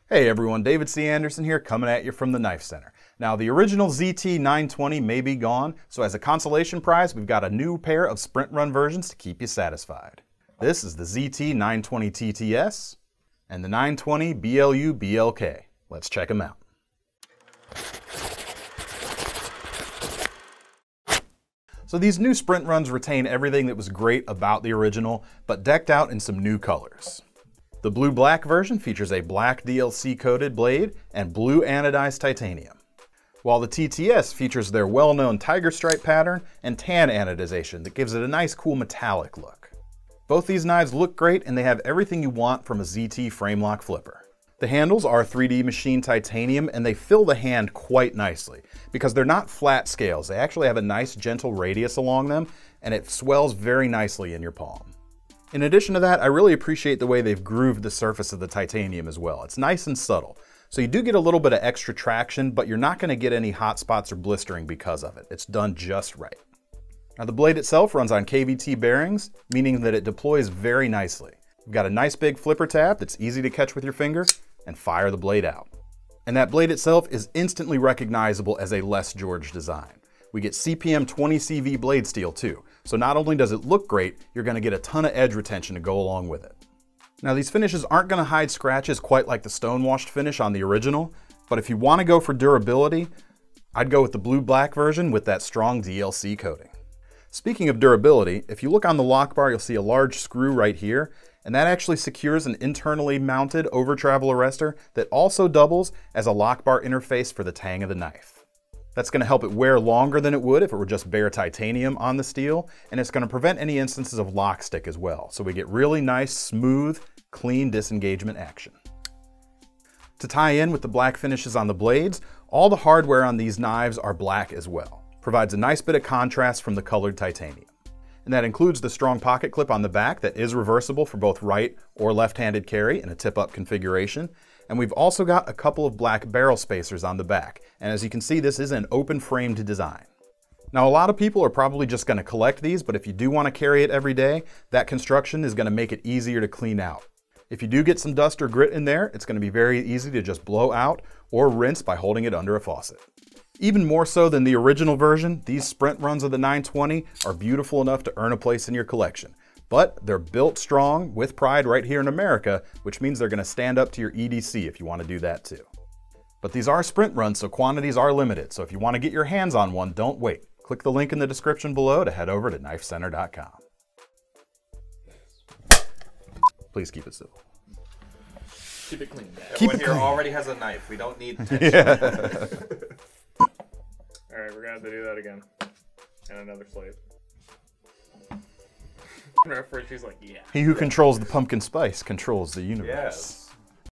Hey everyone, David C. Anderson here, coming at you from the Knife Center. Now, the original ZT920 may be gone, so as a consolation prize, we've got a new pair of Sprint Run versions to keep you satisfied. This is the ZT920 TTS and the 920 BLU BLK. Let's check them out. So these new Sprint Runs retain everything that was great about the original, but decked out in some new colors. The blue-black version features a black DLC-coated blade and blue anodized titanium, while the TTS features their well-known tiger stripe pattern and tan anodization that gives it a nice cool metallic look. Both these knives look great and they have everything you want from a ZT frame lock flipper. The handles are 3D machined titanium and they fill the hand quite nicely because they're not flat scales. They actually have a nice gentle radius along them and it swells very nicely in your palm. In addition to that, I really appreciate the way they've grooved the surface of the titanium as well. It's nice and subtle. So you do get a little bit of extra traction, but you're not going to get any hot spots or blistering because of it. It's done just right. Now the blade itself runs on KVT bearings, meaning that it deploys very nicely. You've got a nice big flipper tab that's easy to catch with your finger and fire the blade out. And that blade itself is instantly recognizable as a Les George design. We get CPM 20CV blade steel too. So not only does it look great, you're going to get a ton of edge retention to go along with it. Now these finishes aren't going to hide scratches quite like the stone-washed finish on the original, but if you want to go for durability, I'd go with the blue-black version with that strong DLC coating. Speaking of durability, if you look on the lock bar, you'll see a large screw right here, and that actually secures an internally mounted over-travel arrestor that also doubles as a lock bar interface for the tang of the knife. That's going to help it wear longer than it would if it were just bare titanium on the steel, and it's going to prevent any instances of lock stick as well. So we get really nice, smooth, clean disengagement action. To tie in with the black finishes on the blades, all the hardware on these knives are black as well. Provides a nice bit of contrast from the colored titanium. And that includes the strong pocket clip on the back that is reversible for both right or left-handed carry in a tip-up configuration. And we've also got a couple of black barrel spacers on the back. And as you can see, this is an open framed design. Now a lot of people are probably just going to collect these, but if you do want to carry it every day, that construction is going to make it easier to clean out. If you do get some dust or grit in there, it's going to be very easy to just blow out or rinse by holding it under a faucet. Even more so than the original version, these Sprint Runs of the 920 are beautiful enough to earn a place in your collection. But they're built strong with pride right here in America, which means they're going to stand up to your EDC if you want to do that too. But these are Sprint Runs, so quantities are limited. So if you want to get your hands on one, don't wait. Click the link in the description below to head over to knifecenter.com. Please keep it civil. Keep it clean. Everyone here already has a knife. We don't need tension. Yeah. Alright, we're gonna have to do that again. And another slate. Referee, she's like, yeah. He who controls the pumpkin spice controls the universe. Yes.